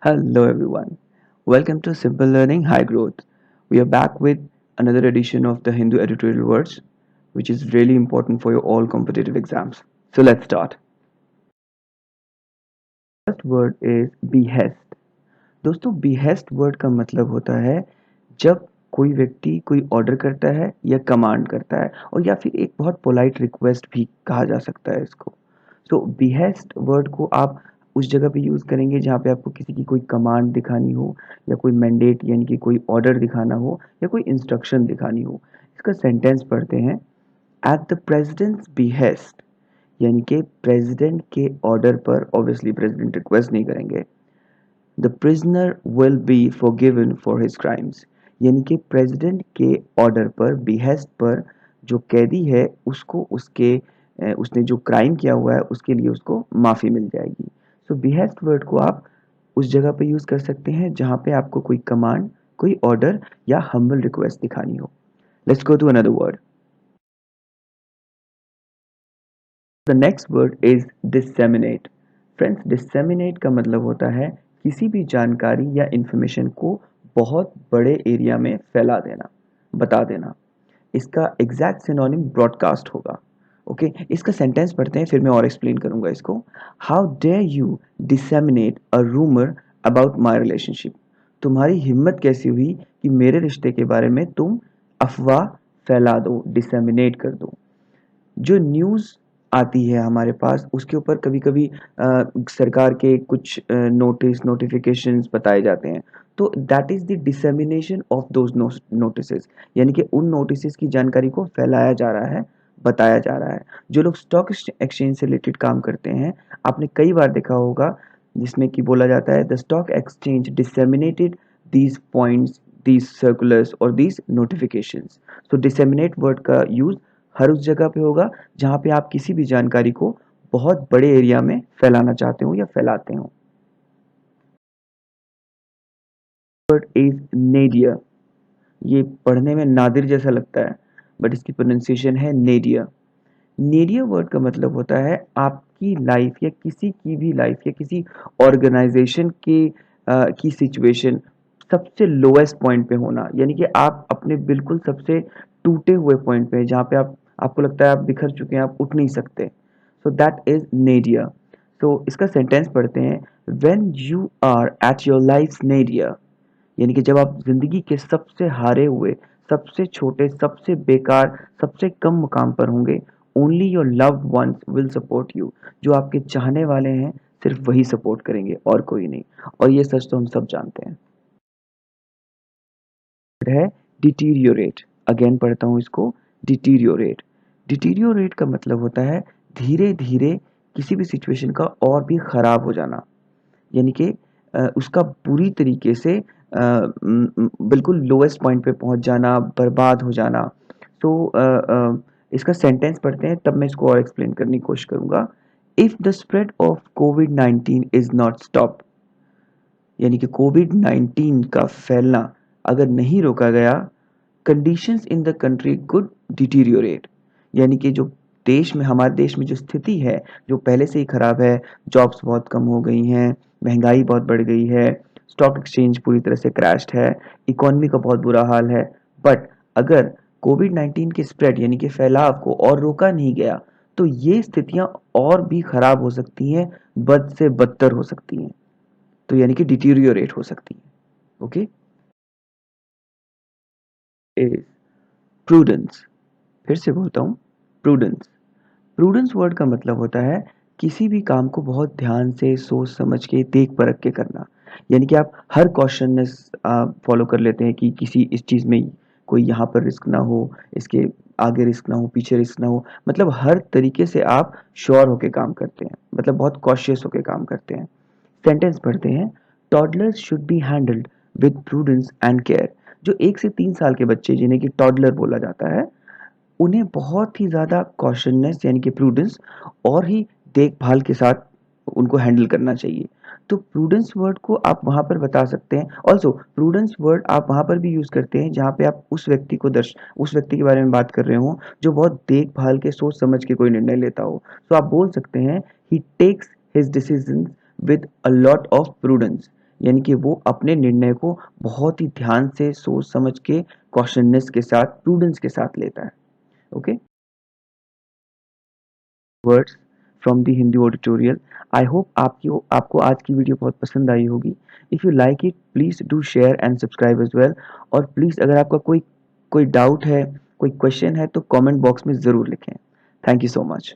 Hello everyone. Welcome to Simple Learning High Growth. We are back with another edition of the Hindu editorial words, which is really important for your all competitive exams. So let's start. First word is behest. दोस्तों behest word का मतलब होता है जब कोई व्यक्ति कोई order करता है या कमांड करता है और या फिर एक बहुत पोलाइट रिक्वेस्ट भी कहा जा सकता है इसको। सो behest वर्ड को आप उस जगह पे यूज़ करेंगे जहाँ पे आपको किसी की कोई कमांड दिखानी हो या कोई मैंडेट यानी कि कोई ऑर्डर दिखाना हो या कोई इंस्ट्रक्शन दिखानी हो। इसका सेंटेंस पढ़ते हैं। एट द प्रेसिडेंट्स behest यानी कि प्रेसिडेंट के ऑर्डर पर, ऑब्वियसली प्रेसिडेंट रिक्वेस्ट नहीं करेंगे, the prisoner will be forgiven for his crimes यानी कि प्रेसिडेंट के ऑर्डर पर, बिहेस्ट पर जो कैदी है उसको उसने जो क्राइम किया हुआ है उसके लिए उसको माफ़ी मिल जाएगी। सो बिहेस्ट वर्ड को आप उस जगह पे यूज़ कर सकते हैं जहाँ पे आपको कोई कमांड, कोई ऑर्डर या हम्बल रिक्वेस्ट दिखानी हो। Let's go to another word. The next word is disseminate. Friends, disseminate का मतलब होता है किसी भी जानकारी या इंफॉर्मेशन को बहुत बड़े एरिया में फैला देना, बता देना। इसका एग्जैक्ट सिनोनिम ब्रॉडकास्ट होगा। ओके, इसका सेंटेंस पढ़ते हैं फिर मैं और एक्सप्लेन करूंगा इसको। How dare you disseminate a rumour about my relationship. तुम्हारी हिम्मत कैसी हुई कि मेरे रिश्ते के बारे में तुम अफवाह फैला दो, डिसेमिनेट कर दो। जो न्यूज़ आती है हमारे पास उसके ऊपर कभी कभी सरकार के कुछ नोटिफिकेशंस बताए जाते हैं। तो that is the dissemination of those notices यानी कि उन नोटिसेस की जानकारी को फैलाया जा रहा है, बताया जा रहा है। जो लोग स्टॉक एक्सचेंज से रिलेटेड काम करते हैं, आपने कई बार देखा होगा जिसमें कि बोला जाता है the stock exchange disseminated these points, these circulars और these notifications। तो disseminate वर्ड का यूज हर उस जगह पे होगा जहाँ पे आप किसी भी जानकारी को बहुत बड़े एरिया में फैलाना चाहते हो या फैलाते हो। वर्ड इज नेडिया। ये पढ़ने में नादिर जैसा लगता है बट इसकी प्रोनाउंसिएशन है नेडिया। नेडिया वर्ड का मतलब होता है आपकी लाइफ या किसी की भी लाइफ या किसी ऑर्गेनाइजेशन की सिचुएशन सबसे लोएस्ट पॉइंट पे होना, यानी कि आप अपने बिल्कुल सबसे टूटे हुए पॉइंट पे जहाँ पे आपको लगता है आप बिखर चुके हैं, आप उठ नहीं सकते। सो दैट इज नेडिया। तो इसका सेंटेंस पढ़ते हैं। When you are at your life नेडिया यानी कि जब आप जिंदगी के सबसे हारे हुए, सबसे छोटे, सबसे बेकार, सबसे कम मुकाम पर होंगे, only your loved ones will support you. जो आपके चाहने वाले हैं सिर्फ वही सपोर्ट करेंगे और कोई नहीं। और ये सच तो हम सब जानते हैं। है डिटीरियोरेट। अगेन पढ़ता हूँ इसको। डिटीरियोरेट। डिटीरियोरेट का मतलब होता है धीरे धीरे किसी भी सिचुएशन का और भी खराब हो जाना, यानी कि उसका पूरी तरीके से बिल्कुल लोएस्ट पॉइंट पे पहुंच जाना, बर्बाद हो जाना। तो इसका सेंटेंस पढ़ते हैं तब मैं इसको और एक्सप्लेन करने की कोशिश करूंगा। If the spread of covid is not stop यानी कि कोविड-19 का फैलना अगर नहीं रोका गया, conditions in the country could deteriorate यानी कि जो देश में, हमारे देश में जो स्थिति है जो पहले से ही खराब है, जॉब्स बहुत कम हो गई हैं, महंगाई बहुत बढ़ गई है, स्टॉक एक्सचेंज पूरी तरह से क्रैश्ड है, इकोनॉमी का बहुत बुरा हाल है। बट अगर कोविड-19 के स्प्रेड यानी कि फैलाव को और रोका नहीं गया तो ये स्थितियां और भी खराब हो सकती हैं, बद से बदतर हो सकती हैं। तो यानी कि डिटीरियोरेट हो सकती है। ओके। Is prudence. फिर से बोलता हूँ, प्रूडेंस। प्रूडेंस वर्ड का मतलब होता है किसी भी काम को बहुत ध्यान से, सोच समझ के, देख परख के करना। यानी कि आप हर कॉशननेस फॉलो कर लेते हैं कि किसी इस चीज़ में कोई यहाँ पर रिस्क ना हो, इसके आगे रिस्क ना हो, पीछे रिस्क ना हो। मतलब हर तरीके से आप श्योर होके काम करते हैं, मतलब बहुत कॉशियस होके काम करते हैं। सेंटेंस पढ़ते हैं। Toddlers should be handled with prudence and care. जो 1 से 3 साल के बच्चे जिन्हें कि टॉडलर बोला जाता है, उन्हें बहुत ही ज़्यादा कॉशननेस यानी कि प्रूडेंस और ही देखभाल के साथ उनको हैंडल करना चाहिए। तो प्रूडेंस वर्ड को आप वहाँ पर बता सकते हैं। ऑल्सो प्रूडेंस वर्ड आप वहाँ पर भी यूज़ करते हैं जहाँ पे आप उस व्यक्ति के बारे में बात कर रहे हो जो बहुत देखभाल के, सोच समझ के कोई निर्णय लेता हो। तो आप बोल सकते हैं he takes his decision with a lot of prudence यानी कि वो अपने निर्णय को बहुत ही ध्यान से सोच समझ के कॉशननेस के साथ प्रूडेंस के साथ लेता है. Okay, words from the Hindi editorial. I hope आपको आज की वीडियो बहुत पसंद आई होगी. If you like it please do share and subscribe as well. और प्लीज़ अगर आपका कोई डाउट है, कोई क्वेश्चन है तो कमेंट बॉक्स में ज़रूर लिखें. Thank you so much.